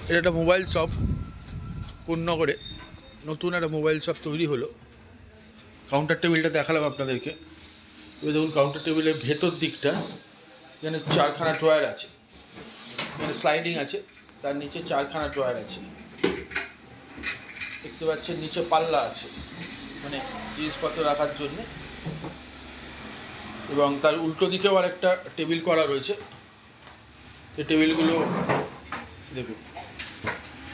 এটা একটা mobile shop কোন্নগরে নতুন একটা মোবাইল শপ তৈরি হলো। কাউন্টার টেবিলটা দেখালাম আপনাদেরকে। এবার দেখুন কাউন্টার টেবিলের ভেতর দিকটা, এখানে 4খানা ড্রয়ার আছে, এখানে স্লাইডিং আছে, তার নিচে 4খানা ড্রয়ার আছে, দেখতে পাচ্ছেন নিচে পাল্লা আছে মানে জিনিসপত্র রাখার জন্য, এবং তার উল্টো দিকেও আর একটা টেবিল করা রয়েছে। এই টেবিলগুলো দেখুন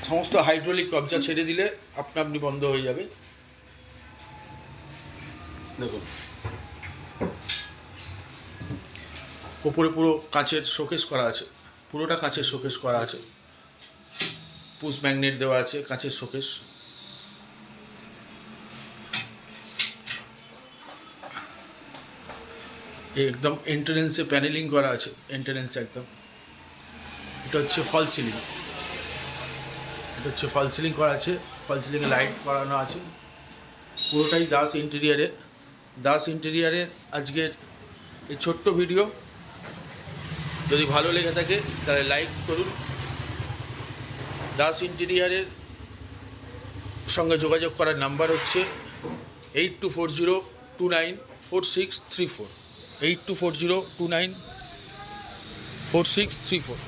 সমস্ত হাইড্রোলিক কবজা ছেড়ে দিলে আপনা আপনি বন্ধ হয়ে যাবে। দেখুন ওপরে পুরো কাঁচের শোকেস করা আছে, পুরোটা কাঁচের শোকেস করা আছে, পুশ ম্যাগনেট দেওয়া আছে, কাঁচের শোকেস। একদম এন্ট্রেন্সে প্যানেলিং করা আছে, এন্ট্রেন্সে একদম। এটা হচ্ছে ফল সিলিং, এটা হচ্ছে ফল সিলিং করা আছে, ফল সিলিংয়ে লাইট করানো আছে। পুরোটাই দাস ইন্টেরিয়ারের। দাস ইন্টেরিয়ারের আজকের এই ছোট্ট ভিডিও যদি ভালো লেগে থাকে তাহলে লাইক করুন। দাস ইন্টেরিয়ারের সঙ্গে যোগাযোগ করার নাম্বার হচ্ছে 8240294634, 8240294634।